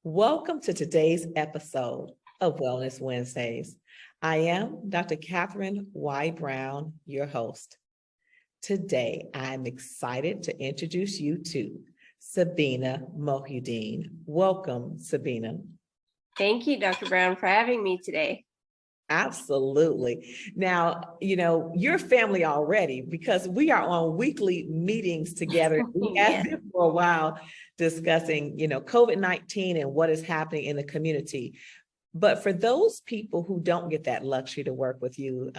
Welcome to today's episode of Wellness Wednesdays. I am Dr. Katherine Y. Brown, your host. Today, I'm excited to introduce you to Sabina Mohyuddin. Welcome, Sabina. Thank you, Dr. Brown, for having me today. Absolutely. Now, you're family already because we are on weekly meetings together. We have been for a while discussing, COVID-19 and what is happening in the community. But for those people who don't get that luxury to work with you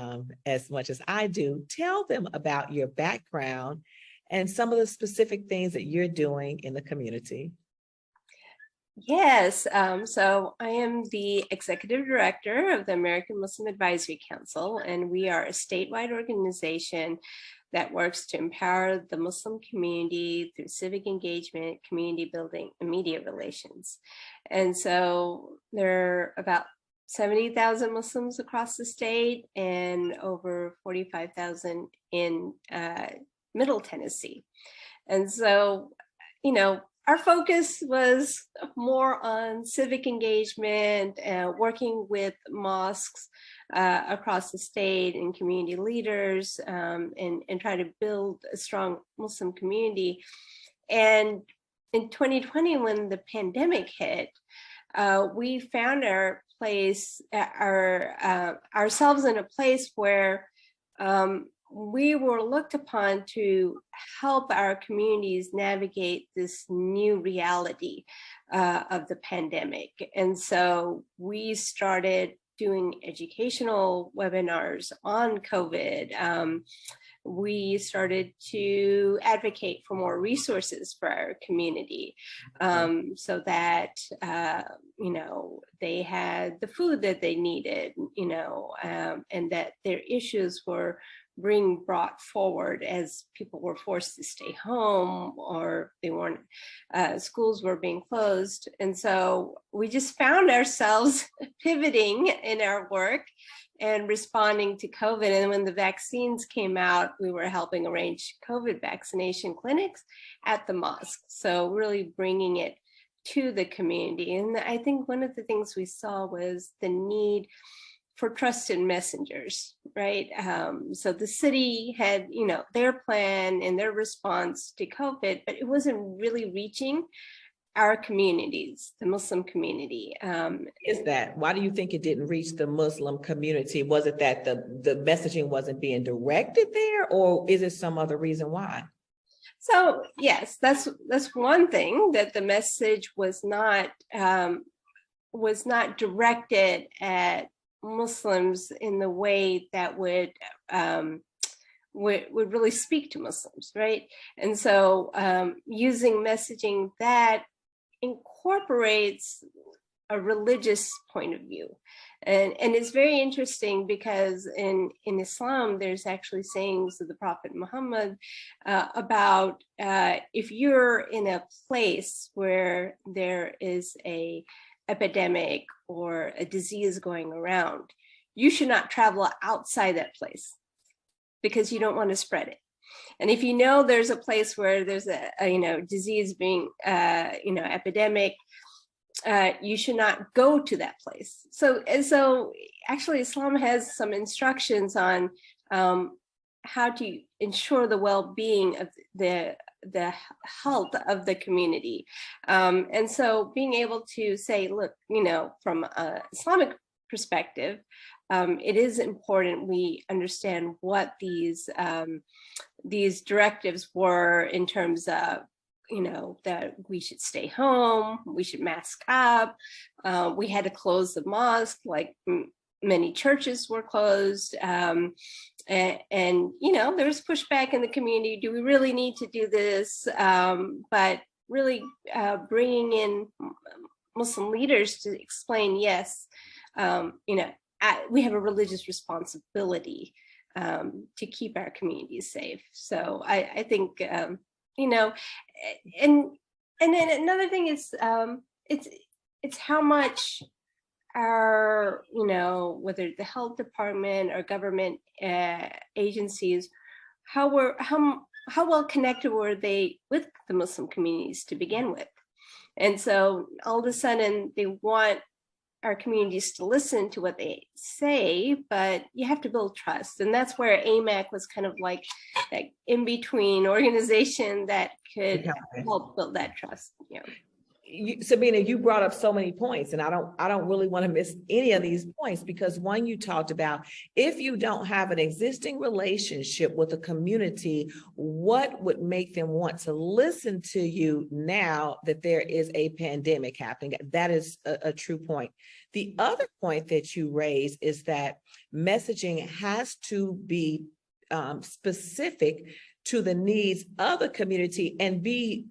as much as I do, tell them about your background and some of the specific things that you're doing in the community. Yes, so I am the executive director of the American Muslim Advisory Council, and we are a statewide organization that works to empower the Muslim community through civic engagement, community building, and media relations. And so there are about 70,000 Muslims across the state and over 45,000 in Middle Tennessee. And so, our focus was more on civic engagement, working with mosques across the state and community leaders, and try to build a strong Muslim community. And in 2020, when the pandemic hit, we found ourselves in a place where we were looked upon to help our communities navigate this new reality of the pandemic. And so we started doing educational webinars on COVID. We started to advocate for more resources for our community, so that, they had the food that they needed, and that their issues were being brought forward as people were forced to stay home or they weren't, schools were being closed. And so we just found ourselves pivoting in our work and responding to COVID. And when the vaccines came out, we were helping arrange COVID vaccination clinics at the mosque. So really bringing it to the community. And I think one of the things we saw was the need for trusted messengers, right? So the city had, their plan and their response to COVID, but it wasn't really reaching our communities, the Muslim community. Why do you think it didn't reach the Muslim community? Was it that the messaging wasn't being directed there, or is it some other reason why? So yes, that's one thing, that the message was not directed at Muslims in the way that would really speak to Muslims, right? And so using messaging that incorporates a religious point of view. And it's very interesting because in Islam, there's actually sayings of the Prophet Muhammad about if you're in a place where there is a epidemic or a disease going around, you should not travel outside that place because you don't want to spread it. And if you know there's a place where there's a disease being epidemic, you should not go to that place. So actually Islam has some instructions on how to ensure the well-being of the health of the community. And so being able to say, look, from an Islamic perspective, it is important we understand what these directives were in terms of, that we should stay home, we should mask up. We had to close the mosque, like many churches were closed. And there was pushback in the community. Do we really need to do this? But really bringing in Muslim leaders to explain, yes, we have a religious responsibility to keep our communities safe. So I think, and then another thing is it's how much our, whether the health department or government agencies, how well connected were they with the Muslim communities to begin with? And so all of a sudden they want our communities to listen to what they say, but you have to build trust. And that's where AMAC was kind of like that in-between organization that could help build that trust. Yeah. Sabina, you brought up so many points, and I don't really want to miss any of these points, because one, you talked about, if you don't have an existing relationship with a community, what would make them want to listen to you now that there is a pandemic happening? That is a true point. The other point that you raised is that messaging has to be specific to the needs of the community and be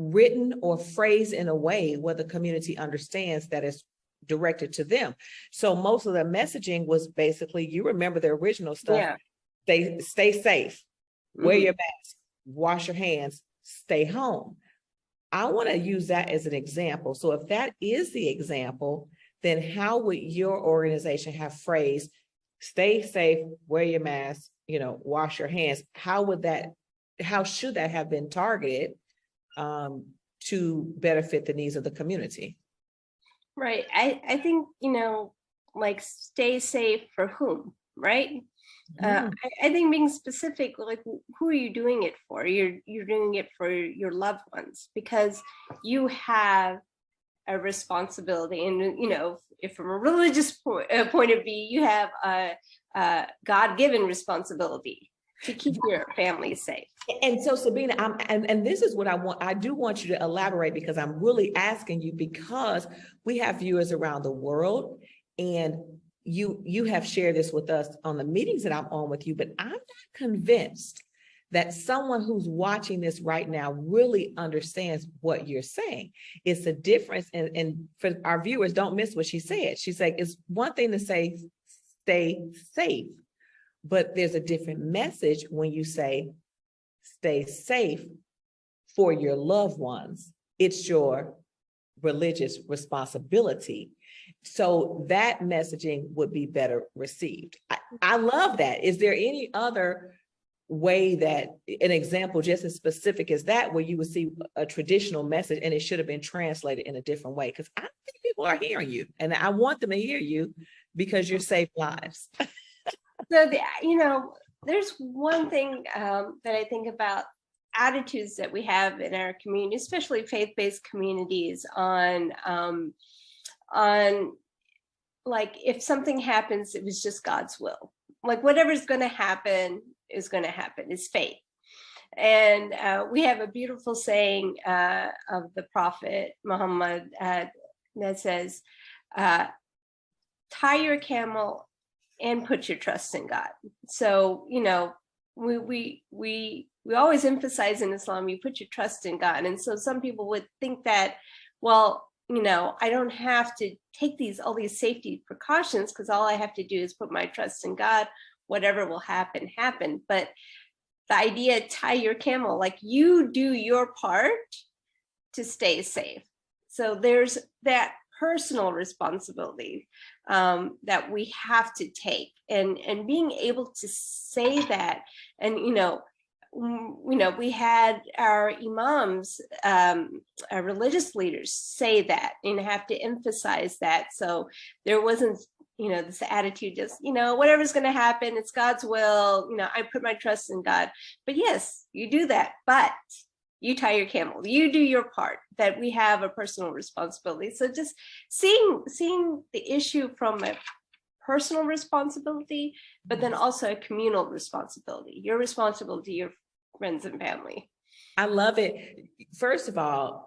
written or phrased in a way where the community understands that it's directed to them. So most of the messaging was basically, you remember the original stuff, stay safe, wear your mask, wash your hands, stay home. I want to use that as an example. So if that is the example, then how would your organization have phrased, stay safe, wear your mask, wash your hands? How should that have been targeted to benefit the needs of the community? Right. I think, like, stay safe for whom, right? I think being specific, like, who are you doing it for? You're doing it for your loved ones, because you have a responsibility. And, if from a religious point of view, you have a God-given responsibility to keep your family safe. And so, Sabina, and this is what I want. I do want you to elaborate, because I'm really asking you, because we have viewers around the world, and you have shared this with us on the meetings that I'm on with you, but I'm not convinced that someone who's watching this right now really understands what you're saying. It's a difference. And for our viewers, don't miss what she said. She's like, it's one thing to say, stay safe, but there's a different message when you say, stay safe for your loved ones. It's your religious responsibility. So that messaging would be better received. I love that. Is there any other way, that an example just as specific as that, where you would see a traditional message and it should have been translated in a different way? Because I think people are hearing you, and I want them to hear you, because you're saving lives. So, there's one thing that I think about attitudes that we have in our community, especially faith-based communities, on like, if something happens, it was just God's will. Like, whatever's going to happen is going to happen. It's fate. And we have a beautiful saying of the Prophet Muhammad that says, tie your camel and put your trust in God. So, we always emphasize in Islam, you put your trust in God. And so some people would think that, well, I don't have to take all these safety precautions, because all I have to do is put my trust in God. Whatever will happen, happen. But the idea, tie your camel, like, you do your part to stay safe. So there's that personal responsibility that we have to take, and being able to say that. And we had our imams, our religious leaders, say that and have to emphasize that. So there wasn't this attitude, just whatever's going to happen, it's God's will, I put my trust in God. But yes, you do that, but you tie your camel, you do your part, that we have a personal responsibility. So just seeing the issue from a personal responsibility, but then also a communal responsibility. You're responsible to your friends and family. I love it. First of all,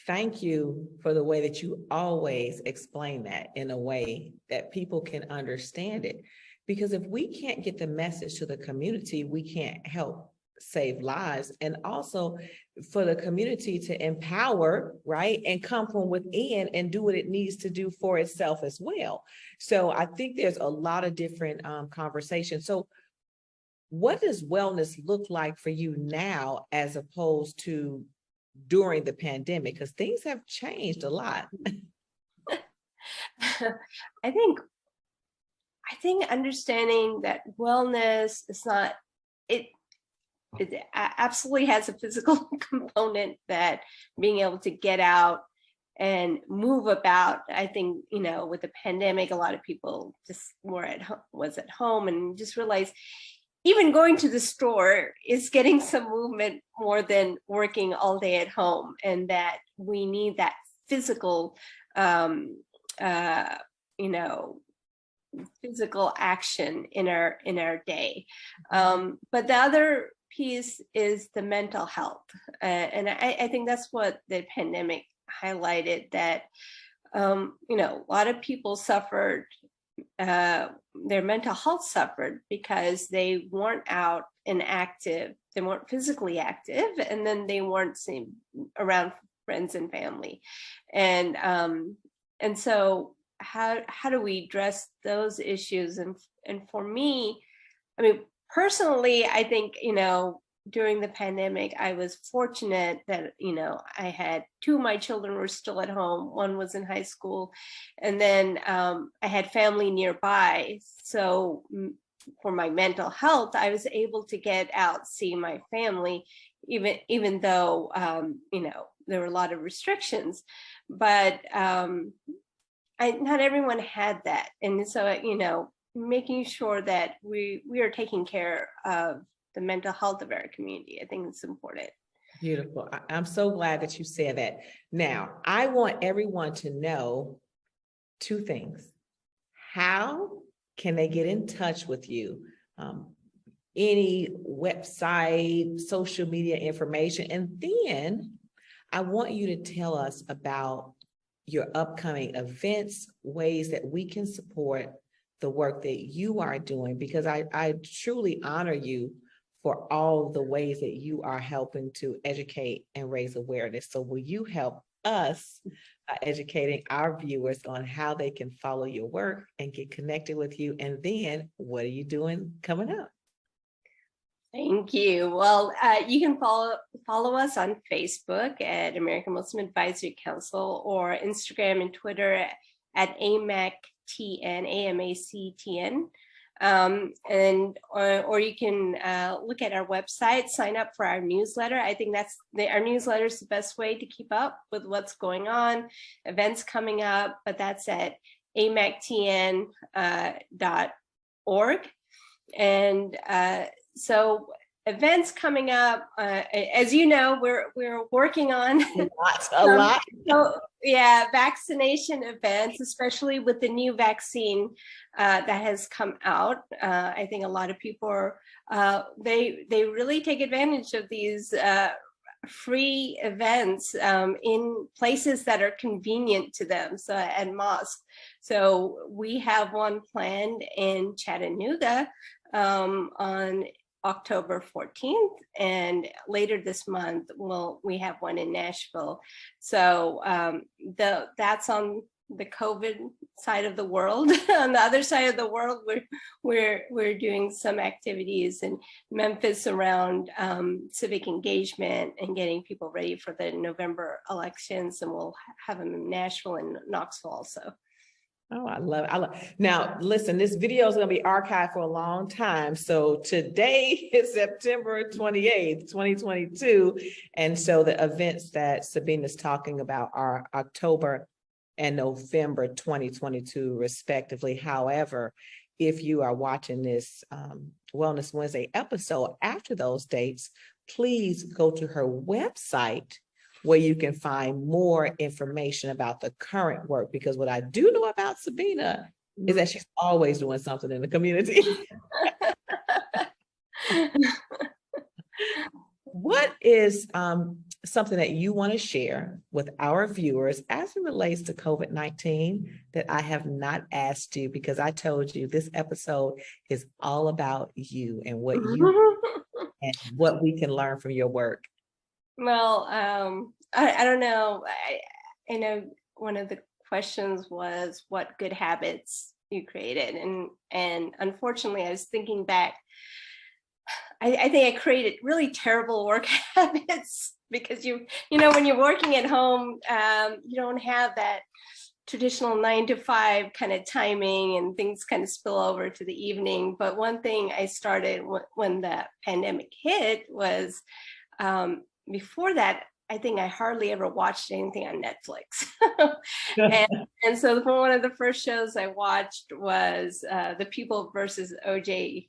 thank you for the way that you always explain that in a way that people can understand it. Because if we can't get the message to the community, we can't help save lives. And also for the community to empower, right, and come from within and do what it needs to do for itself as well. So I think there's a lot of different conversations. So what does wellness look like for you now as opposed to during the pandemic? Because things have changed a lot. I think understanding that wellness is not, absolutely has a physical component, that being able to get out and move about. I think, with the pandemic, a lot of people just was at home and just realized even going to the store is getting some movement more than working all day at home, and that we need that physical, physical action in our day. But the other piece is the mental health, and I think that's what the pandemic highlighted, that a lot of people suffered, their mental health suffered because they weren't out and active, they weren't physically active, and then they weren't seen around friends and family, and so how do we address those issues? And for me, I mean, personally, I think, during the pandemic, I was fortunate that, I had two of my children were still at home. One was in high school. And then I had family nearby. So for my mental health, I was able to get out, see my family, even though, there were a lot of restrictions. But not everyone had that. And so, making sure that we are taking care of the mental health of our community, I think it's important. Beautiful. I'm so glad that you said that. Now, I want everyone to know two things. How can they get in touch with you? Any website, social media information, and then I want you to tell us about your upcoming events, ways that we can support the work that you are doing, because I truly honor you for all the ways that you are helping to educate and raise awareness. So will you help us by educating our viewers on how they can follow your work and get connected with you? And then what are you doing coming up? Thank you. Well, you can follow us on Facebook at American Muslim Advisory Council, or Instagram and Twitter at AMACTN, AMACTN. Or you can look at our website, sign up for our newsletter. I think our newsletter is the best way to keep up with what's going on, events coming up, but that's at amactn.org. And so events coming up, as you know, we're working on a lot. So yeah, vaccination events, especially with the new vaccine that has come out. I think a lot of people are they really take advantage of these free events in places that are convenient to them, so at mosques. So we have one planned in Chattanooga on October 14th, and later this month we have one in Nashville. So that's on the COVID side of the world. On the other side of the world, we're doing some activities in Memphis around civic engagement and getting people ready for the November elections, and we'll have them in Nashville and Knoxville also. Oh, I love it. Now, listen, this video is going to be archived for a long time. So today is September 28th, 2022. And so the events that Sabina is talking about are October and November 2022, respectively. However, if you are watching this Wellness Wednesday episode after those dates, please go to her website, where you can find more information about the current work. Because what I do know about Sabina is that she's always doing something in the community. What is something that you want to share with our viewers as it relates to COVID-19 that I have not asked you? Because I told you this episode is all about you and what you and what we can learn from your work. Well, I don't know. I know one of the questions was what good habits you created, and unfortunately, I was thinking back. I think I created really terrible work habits, because you know when you're working at home, you don't have that traditional 9 to 5 kind of timing, and things kind of spill over to the evening. But one thing I started when the pandemic hit was, before that, I think I hardly ever watched anything on Netflix. and so one of the first shows I watched was The People versus O.J.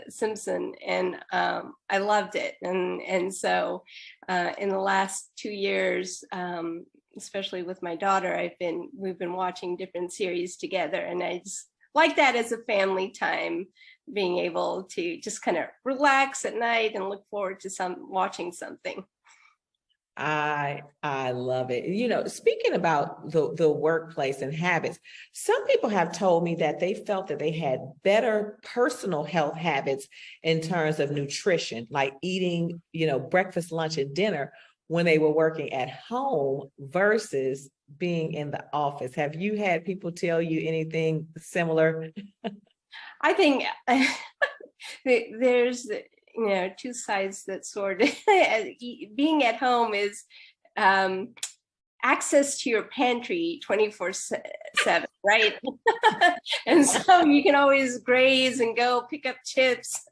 Simpson, and I loved it. And so in the last 2 years, especially with my daughter, we've been watching different series together, and I just like that as a family time, being able to just kind of relax at night and look forward to watching something. I love it. You know, speaking about the workplace and habits, some people have told me that they felt that they had better personal health habits in terms of nutrition, like eating, you know, breakfast, lunch, and dinner when they were working at home versus being in the office. Have you had people tell you anything similar? I think there's, you know, two sides that sword. Being at home is access to your pantry 24/7, right? And so you can always graze and go pick up chips.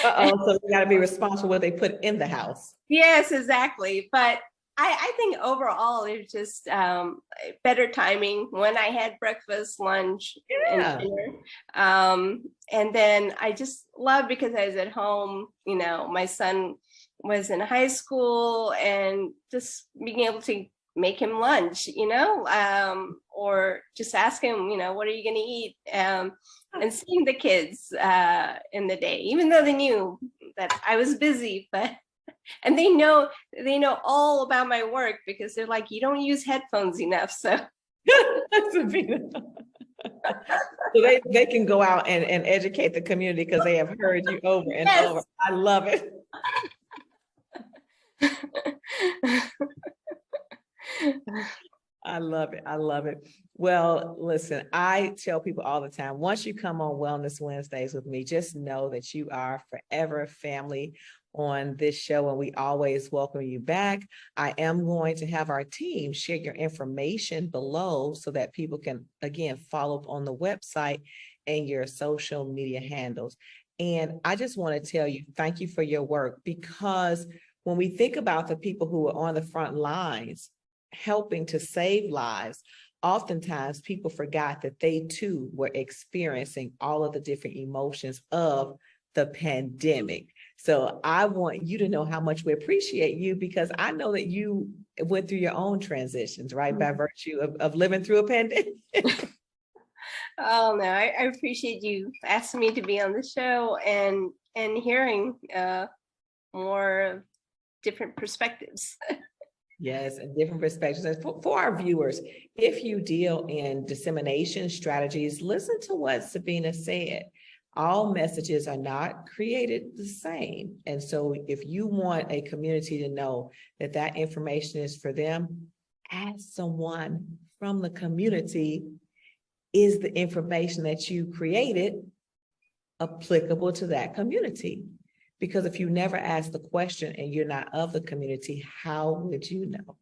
So you got to be responsible what they put in the house. Yes, exactly. But I think overall it's just better timing when I had breakfast, lunch, and dinner. And then I just love, because I was at home, you know, my son was in high school, and just being able to make him lunch, you know, or just ask him, you know, what are you going to eat? And seeing the kids in the day, even though they knew that I was busy, and they know all about my work, because they're like, you don't use headphones enough. So so they can go out and educate the community because they have heard you over and over. I love it. I love it. I love it. Well, listen, I tell people all the time, once you come on Wellness Wednesdays with me, just know that you are forever family on this show, and we always welcome you back. I am going to have our team share your information below so that people can, again, follow up on the website and your social media handles. And I just want to tell you, thank you for your work, because when we think about the people who are on the front lines helping to save lives, oftentimes people forgot that they too were experiencing all of the different emotions of the pandemic. So I want you to know how much we appreciate you, because I know that you went through your own transitions, right? Mm-hmm. By virtue of living through a pandemic. Oh no, I appreciate you asking me to be on the show and hearing more different perspectives. Yes, and different perspectives. And for our viewers, if you deal in dissemination strategies, listen to what Sabina said. All messages are not created the same. And so if you want a community to know that that information is for them, ask someone from the community, is the information that you created applicable to that community? Because if you never ask the question and you're not of the community, how would you know?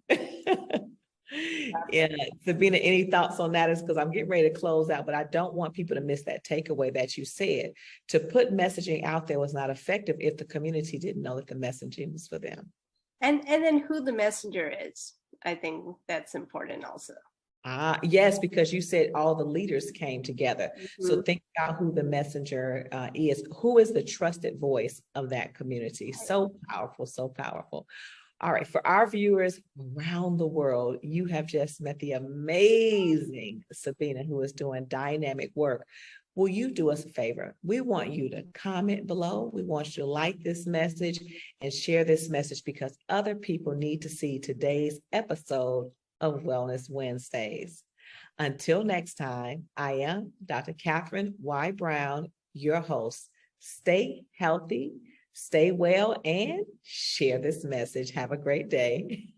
Yeah, Sabina, any thoughts on that? Is because I'm getting ready to close out, but I don't want people to miss that takeaway that you said. To put messaging out there was not effective if the community didn't know that the messaging was for them. And then who the messenger is. I think that's important also. Yes, because you said all the leaders came together. Mm-hmm. So think about who the messenger is. Who is the trusted voice of that community? So powerful, so powerful. All right, for our viewers around the world, you have just met the amazing Sabina, who is doing dynamic work. Will you do us a favor? We want you to comment below. We want you to like this message and share this message, because other people need to see today's episode of Wellness Wednesdays. Until next time, I am Dr. Katherine Y. Brown, your host. Stay healthy, stay well, and share this message. Have a great day.